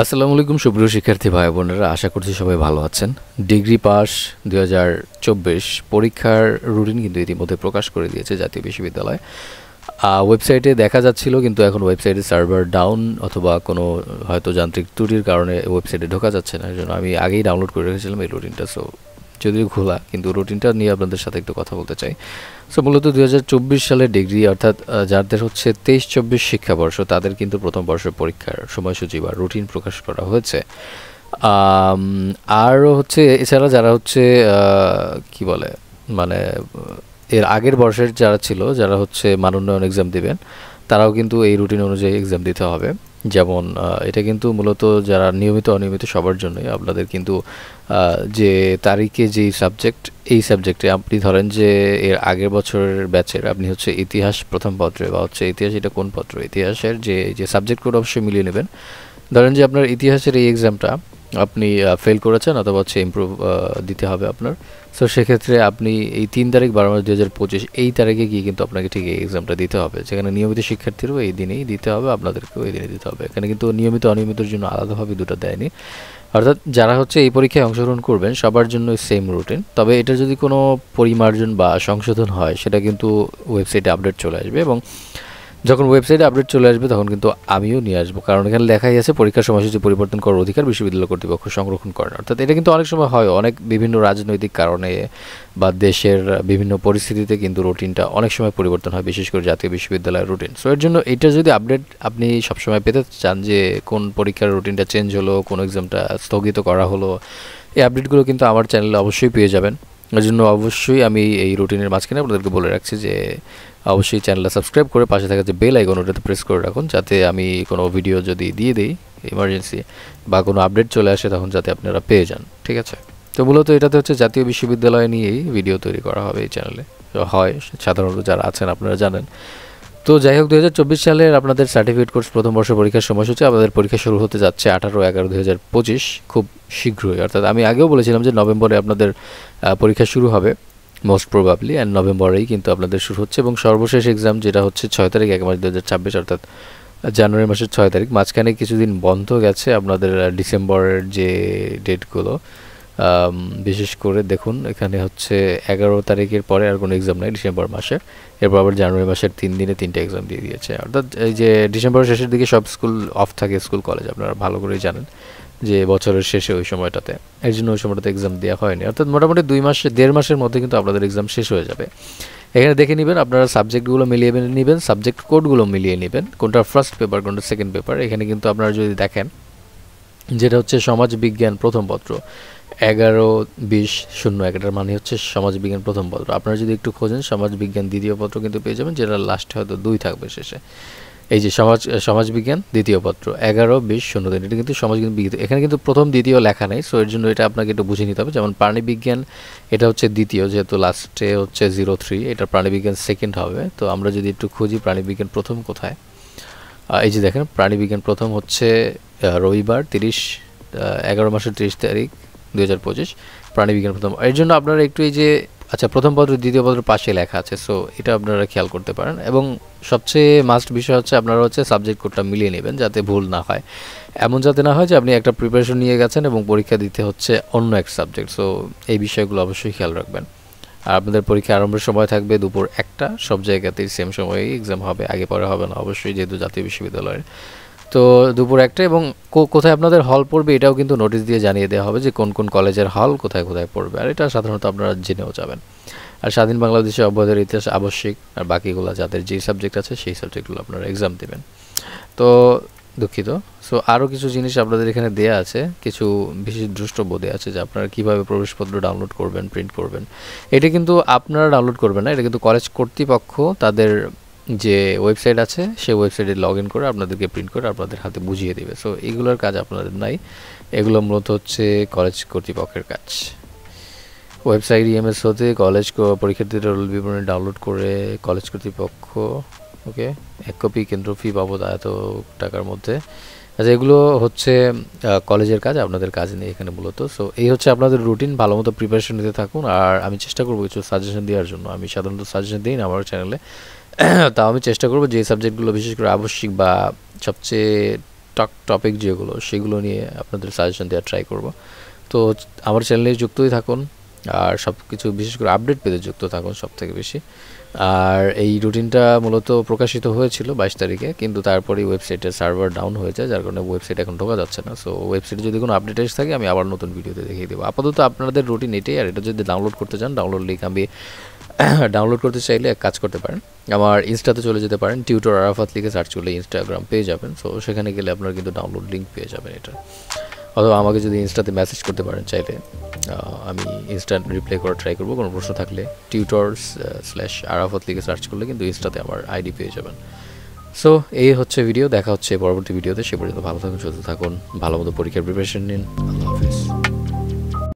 আসসালামু আলাইকুম সুপ্রিয় শিক্ষার্থী ভাই বোনেরা, আশা করছি সবাই ভালো আছেন। ডিগ্রি পাস 2024 পরীক্ষার রুটিন কিন্তু ইতিমধ্যে প্রকাশ করে দিয়েছে জাতীয় বিশ্ববিদ্যালয়। ওয়েবসাইটে দেখা যাচ্ছিল, কিন্তু এখন ওয়েবসাইটে সার্ভার ডাউন অথবা কোনো হয়তো যান্ত্রিক ত্রুটির কারণে ওয়েবসাইটে ঢোকা যাচ্ছে না। এর জন্য আমি আগেই ডাউনলোড করে রেখেছিলাম এই রুটিনটা। সো যদিও খোলা, কিন্তু রুটিনটা নিয়ে আপনাদের সাথে একটু কথা বলতে চাই। সো মূলত 2024 সালের ডিগ্রি অর্থাৎ যাদের হচ্ছে 23-24 শিক্ষাবর্ষ, তাদের কিন্তু প্রথম বর্ষের পরীক্ষার সময়সূচি বা রুটিন প্রকাশ করা হয়েছে। আরও হচ্ছে এছাড়া যারা হচ্ছে কি বলে মানে এর আগের বর্ষের যারা ছিল, যারা হচ্ছে মানোন্নয়ন এক্সাম দিবেন, তারাও কিন্তু এই রুটিন অনুযায়ী এক্সাম দিতে হবে। যেমন এটা কিন্তু মূলত যারা নিয়মিত অনিয়মিত সবার জন্যই। আপনাদের কিন্তু যে তারিখে যেই সাবজেক্ট, এই সাবজেক্টে আপনি ধরেন যে এর আগের বছরের ব্যাচের আপনি হচ্ছে ইতিহাস প্রথম পত্রে বা হচ্ছে ইতিহাস, এটা কোন পত্র, ইতিহাসের যে যে সাবজেক্ট কোড অবশ্যই মিলিয়ে নেবেন। ধরেন যে আপনার ইতিহাসের এই এক্সামটা আপনি ফেল করেছেন অথবা হচ্ছে ইমপ্রুভ দিতে হবে আপনার। সো সেক্ষেত্রে আপনি এই 3 তারিখ 12 মাস 2025 এই তারিখে গিয়ে কিন্তু আপনাকে ঠিক এই এক্সামটা দিতে হবে। যেখানে নিয়মিত শিক্ষার্থীরও এই দিনেই দিতে হবে, আপনাদেরকেও এই দিনে দিতে হবে। এখানে কিন্তু নিয়মিত অনিয়মিতর জন্য আলাদাভাবে দুটো দেয়নি। অর্থাৎ যারা হচ্ছে এই পরীক্ষায় অংশগ্রহণ করবেন সবার জন্য সেম রুটিন। তবে এটা যদি কোনো পরিমার্জন বা সংশোধন হয়, সেটা কিন্তু ওয়েবসাইটে আপডেট চলে আসবে, এবং যখন ওয়েবসাইটে আপডেট চলে আসবে তখন কিন্তু আমিও নিয়ে আসবো। কারণ এখানে লেখাই আছে পরীক্ষার সময়সূচি পরিবর্তন করার অধিকার বিশ্ববিদ্যালয় কর্তৃপক্ষ সংরক্ষণ করেন। অর্থাৎ এটা কিন্তু অনেক সময় হয়, অনেক বিভিন্ন রাজনৈতিক কারণে বা দেশের বিভিন্ন পরিস্থিতিতে কিন্তু রুটিনটা অনেক সময় পরিবর্তন হয়, বিশেষ করে জাতীয় বিশ্ববিদ্যালয়ের রুটিন। সো এর জন্য এটা যদি আপডেট আপনি সবসময় পেতে চান যে কোন পরীক্ষার রুটিনটা চেঞ্জ হলো, কোন এক্সামটা স্থগিত করা হলো, এই আপডেটগুলো কিন্তু আমার চ্যানেলে অবশ্যই পেয়ে যাবেন। এর জন্য অবশ্যই আমি এই রুটিনের মাঝখানে আপনাদেরকে বলে রাখছি যে অবশ্যই চ্যানেলটা সাবস্ক্রাইব করে পাশে থাকা যে বেল আইকন, ওটাতে প্রেস করে রাখুন, যাতে আমি কোনো ভিডিও যদি দিয়ে দিই ইমার্জেন্সি বা কোনো আপডেট চলে আসে, তখন যাতে আপনারা পেয়ে যান। ঠিক আছে? তো মূলত এটাতে হচ্ছে জাতীয় বিশ্ববিদ্যালয় নিয়েই ভিডিও তৈরি করা হবে এই চ্যানেলে। হয় সাধারণত যারা আছেন আপনারা জানেন। তো যাই হোক, 2024 সালের আপনাদের সার্টিফিকেট কোর্স প্রথম বর্ষ পরীক্ষার সময়সূচি, আপনাদের পরীক্ষা শুরু হতে যাচ্ছে 18-11-2025 খুব শীঘ্রই। অর্থাৎ আমি আগেও বলেছিলাম যে নভেম্বরে আপনাদের পরীক্ষা শুরু হবে মোস্ট প্রবাবলি, অ্যান্ড নভেম্বরেই কিন্তু আপনাদের শুরু হচ্ছে। এবং সর্বশেষ এক্সাম যেটা হচ্ছে 6 তারিখ 1 মাস 2026, অর্থাৎ জানুয়ারি মাসের 6 তারিখ। মাঝখানে কিছুদিন বন্ধ গেছে আপনাদের ডিসেম্বরের যে ডেটগুলো। বিশেষ করে দেখুন, এখানে হচ্ছে 11 তারিখের পরে আর কোনো এক্সাম নাই ডিসেম্বর মাসের। এরপর আবার জানুয়ারি মাসের 3 দিনে 3টা এক্সাম দিয়ে দিয়েছে। অর্থাৎ এই যে ডিসেম্বরের শেষের দিকে সব স্কুল অফ থাকে, স্কুল কলেজ আপনারা ভালো করেই জানেন যে বছরের শেষে ওই সময়টাতে, এর জন্য ওই সময়টাতে এক্সাম দেওয়া হয়নি। অর্থাৎ মোটামুটি 1.5 মাসের মধ্যে কিন্তু আপনাদের এক্সাম শেষ হয়ে যাবে। এখানে দেখে নেবেন, আপনারা সাবজেক্টগুলো মিলিয়ে নেবেন, সাবজেক্ট কোডগুলো মিলিয়ে নেবেন, কোনটা ফার্স্ট পেপার কোনটা সেকেন্ড পেপার। এখানে কিন্তু আপনারা যদি দেখেন, যেটা হচ্ছে সমাজ বিজ্ঞান প্রথম পত্র 11-20-01, এটার মানে হচ্ছে সমাজ বিজ্ঞান প্রথম পত্র। আপনারা যদি একটু খোঁজেন সমাজ বিজ্ঞান দ্বিতীয় পত্র কিন্তু পেয়ে যাবেন, যেটা লাস্টে হয়তো 2 থাকবে শেষে। এই যে সমাজবিজ্ঞান দ্বিতীয় পত্র 11-20-03, এটা কিন্তু সমাজবিজ্ঞান। এখানে কিন্তু প্রথম দ্বিতীয় লেখা নেই, সো এর জন্য এটা আপনাকে একটু বুঝে নিতে হবে। যেমন প্রাণীবিজ্ঞান, এটা হচ্ছে দ্বিতীয়, যেহেতু লাস্টে হচ্ছে 03, এটা প্রাণীবিজ্ঞান সেকেন্ড হবে। তো আমরা যদি একটু খুঁজি প্রাণীবিজ্ঞান প্রথম কোথায়, এই যে দেখেন প্রাণীবিজ্ঞান প্রথম হচ্ছে রবিবার 11 মাসের 30 তারিখ 2025 প্রাণীবিজ্ঞান প্রথম। এর জন্য আপনারা একটু এই যে আচ্ছা প্রথম পত্র দ্বিতীয় পত্র পাশে লেখা আছে, সো এটা আপনারা খেয়াল করতে পারেন। এবং সবচেয়ে মাস্ট বিষয় হচ্ছে আপনারা হচ্ছে সাবজেক্ট কোডটা মিলিয়ে নেবেন, যাতে ভুল না হয়। এমন যাতে না হয় যে আপনি একটা প্রিপারেশন নিয়ে গেছেন এবং পরীক্ষা দিতে হচ্ছে অন্য এক সাবজেক্ট। সো এই বিষয়গুলো অবশ্যই খেয়াল রাখবেন। আর আপনাদের পরীক্ষা আরম্ভের সময় থাকবে দুপুর 1টা, সব জায়গাতেই সেম সময়েই এক্সাম হবে, আগে পরে হবে না অবশ্যই, যেহেতু জাতীয় বিশ্ববিদ্যালয়ের। তো দুপুর 1টা, এবং কোথায় আপনাদের হল পড়বে এটাও কিন্তু নোটিশ দিয়ে জানিয়ে দেওয়া হবে যে কোন কোন কলেজের হল কোথায় কোথায় পড়বে। আর এটা সাধারণত আপনারা জেনেও যাবেন। আর স্বাধীন বাংলাদেশের অভ্যুদয়ের ইতিহাস আবশ্যিক, আর বাকিগুলো যাদের যেই সাবজেক্ট আছে সেই সাবজেক্টগুলো আপনারা এক্সাম দেবেন। তো দুঃখিত। সো আরও কিছু জিনিস আপনাদের এখানে দেয়া আছে, কিছু বিশেষ দ্রষ্টব্য দেওয়া আছে যে আপনারা কীভাবে প্রবেশপত্র ডাউনলোড করবেন, প্রিন্ট করবেন। এটা কিন্তু আপনারা ডাউনলোড করবেন না, এটা কিন্তু কলেজ কর্তৃপক্ষ তাদের যে ওয়েবসাইট আছে সেই ওয়েবসাইটে লগ ইন করে আপনাদেরকে প্রিন্ট করে আপনাদের হাতে বুঝিয়ে দেবে। সো এগুলোর কাজ আপনাদের নাই, এগুলো মূলত হচ্ছে কলেজ কর্তৃপক্ষের কাজ। ওয়েবসাইট ইএমএস হতে কলেজ পরীক্ষার্থীদের রোল বিবরণী ডাউনলোড করে কলেজ কর্তৃপক্ষ, ওকে, 1 কপি কেন্দ্র ফি বাবদ এত টাকার মধ্যে। আচ্ছা, এগুলো হচ্ছে কলেজের কাজ, আপনাদের কাজ নেই এখানে মূলত। সো এই হচ্ছে আপনাদের রুটিন, ভালো মতো প্রিপারেশন নিতে থাকুন। আর আমি চেষ্টা করবো কিছু সাজেশন দেওয়ার জন্য। আমি সাধারণত সাজেশন দিই না আমার চ্যানেলে, তাও আমি চেষ্টা করবো যে সাবজেক্টগুলো বিশেষ করে আবশ্যিক বা সবচেয়ে টপিক যেগুলো সেগুলো নিয়ে আপনাদের সাজেশন দেওয়ার ট্রাই করব। তো আমার চ্যানেলে যুক্তই থাকুন, আর সব কিছু বিশেষ করে আপডেট পেতে যুক্ত থাকুন সবথেকে বেশি। আর এই রুটিনটা মূলত প্রকাশিত হয়েছিল 22 তারিখে, কিন্তু তারপরেই ওয়েবসাইটের সার্ভার ডাউন হয়ে যায়, যার কারণে ওয়েবসাইট এখন ঢোকা যাচ্ছে না। সো ওয়েবসাইটে যদি কোনো আপডেট এসে থাকে আমি আবার নতুন ভিডিওতে দেখিয়ে দেবো। আপাতত আপনাদের রুটিন এটাই। আর এটা যদি ডাউনলোড করতে চান, ডাউনলোড লিঙ্ক আমি ডাউনলোড করতে চাইলে এক কাজ করতে পারেন, আমার ইনস্টাতে চলে যেতে পারেন, টিউটর আরাফাত লিখে সার্চ করলে ইনস্টাগ্রাম পেয়ে যাবেন। সো সেখানে গেলে আপনারা কিন্তু ডাউনলোড লিঙ্ক পেয়ে যাবেন এটা। অথবা আমাকে যদি ইনস্টাতে মেসেজ করতে পারেন চাইলে, আমি ইনস্ট্যান্ট রিপ্লাই করার ট্রাই করবো। কোনো প্রশ্ন থাকলে টিউটর্স/আরাফাত লিখে সার্চ করলে কিন্তু ইনস্টাতে আমার আইডি পেয়ে যাবেন। সো এই হচ্ছে ভিডিও, দেখা হচ্ছে পরবর্তী ভিডিওতে। সে পর্যন্ত ভালো থাকুন, সুস্থ থাকুন, ভালো মতো পরীক্ষার প্রিপারেশন নিন। আল্লাহ হাফিজ।